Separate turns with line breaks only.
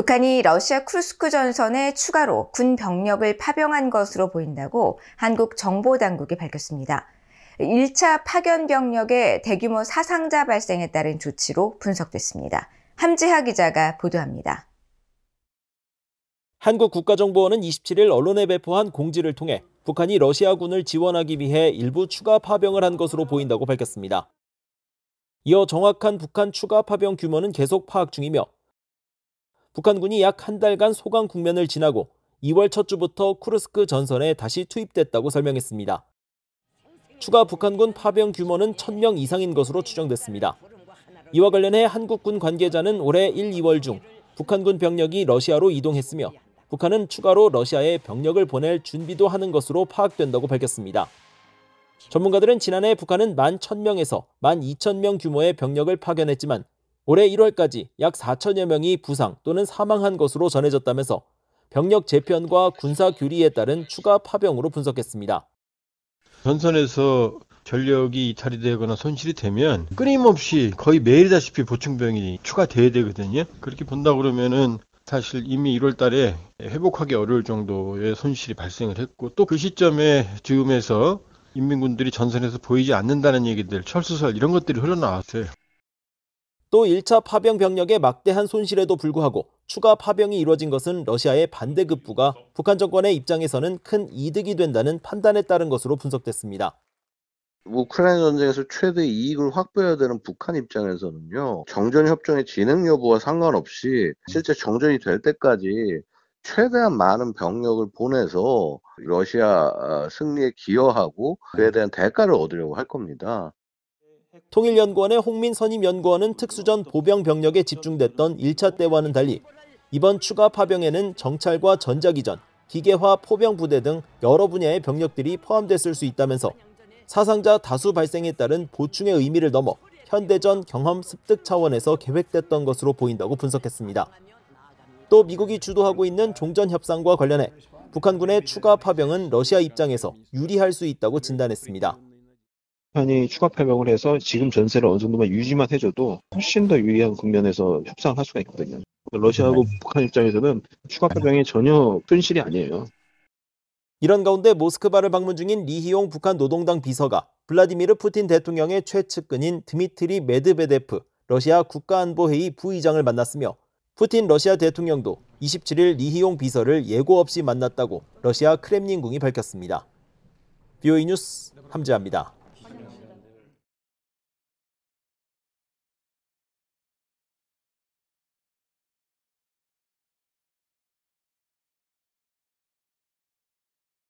북한이 러시아 쿠르스크 전선에 추가로 군 병력을 파병한 것으로 보인다고 한국 정보당국이 밝혔습니다. 1차 파견 병력의 대규모 사상자 발생에 따른 조치로 분석됐습니다. 함지하 기자가 보도합니다.
한국 국가정보원은 27일 언론에 배포한 공지를 통해 북한이 러시아군을 지원하기 위해 일부 추가 파병을 한 것으로 보인다고 밝혔습니다. 이어 정확한 북한 추가 파병 규모는 계속 파악 중이며 북한군이 약 한 달간 소강 국면을 지나고 2월 첫 주부터 쿠르스크 전선에 다시 투입됐다고 설명했습니다. 추가 북한군 파병 규모는 1,000명 이상인 것으로 추정됐습니다. 이와 관련해 한국군 관계자는 올해 1, 2월 중 북한군 병력이 러시아로 이동했으며 북한은 추가로 러시아에 병력을 보낼 준비도 하는 것으로 파악된다고 밝혔습니다. 전문가들은 지난해 북한은 11,000명에서 12,000명 규모의 병력을 파견했지만 올해 1월까지 약 4천여 명이 부상 또는 사망한 것으로 전해졌다면서 병력 재편과 군사 교리에 따른 추가 파병으로 분석했습니다.
전선에서 전력이 이탈이 되거나 손실이 되면 끊임없이 거의 매일다시피 보충병이 추가돼야 되거든요. 그렇게 본다 그러면은 사실 이미 1월 달에 회복하기 어려울 정도의 손실이 발생을 했고 또 그 시점에 즈음에서 인민군들이 전선에서 보이지 않는다는 얘기들, 철수설 이런 것들이 흘러나왔어요.
또 1차 파병 병력의 막대한 손실에도 불구하고 추가 파병이 이루어진 것은 러시아의 반대급부가 북한 정권의 입장에서는 큰 이득이 된다는 판단에 따른 것으로 분석됐습니다.
우크라이나 전쟁에서 최대 이익을 확보해야 되는 북한 입장에서는요. 정전협정의 진행 여부와 상관없이 실제 정전이 될 때까지 최대한 많은 병력을 보내서 러시아 승리에 기여하고 그에 대한 대가를 얻으려고 할 겁니다.
통일연구원의 홍민 선임연구원은 특수전 보병 병력에 집중됐던 1차 때와는 달리 이번 추가 파병에는 정찰과 전자기전, 기계화 포병 부대 등 여러 분야의 병력들이 포함됐을 수 있다면서 사상자 다수 발생에 따른 보충의 의미를 넘어 현대전 경험 습득 차원에서 계획됐던 것으로 보인다고 분석했습니다. 또 미국이 주도하고 있는 종전 협상과 관련해 북한군의 추가 파병은 러시아 입장에서 유리할 수 있다고 진단했습니다.
북한이 추가 파병을 해서 지금 전세를 어느 정도만 유지만 해줘도 훨씬 더 유리한 국면에서 협상을 할 수가 있거든요. 러시아하고 북한 입장에서는 추가 파병이 전혀 손실이 아니에요.
이런 가운데 모스크바를 방문 중인 리히용 북한 노동당 비서가 블라디미르 푸틴 대통령의 최측근인 드미트리 메드베데프 러시아 국가안보회의 부의장을 만났으며 푸틴 러시아 대통령도 27일 리히용 비서를 예고 없이 만났다고 러시아 크렘린궁이 밝혔습니다. BOE 뉴스 함지아입니다.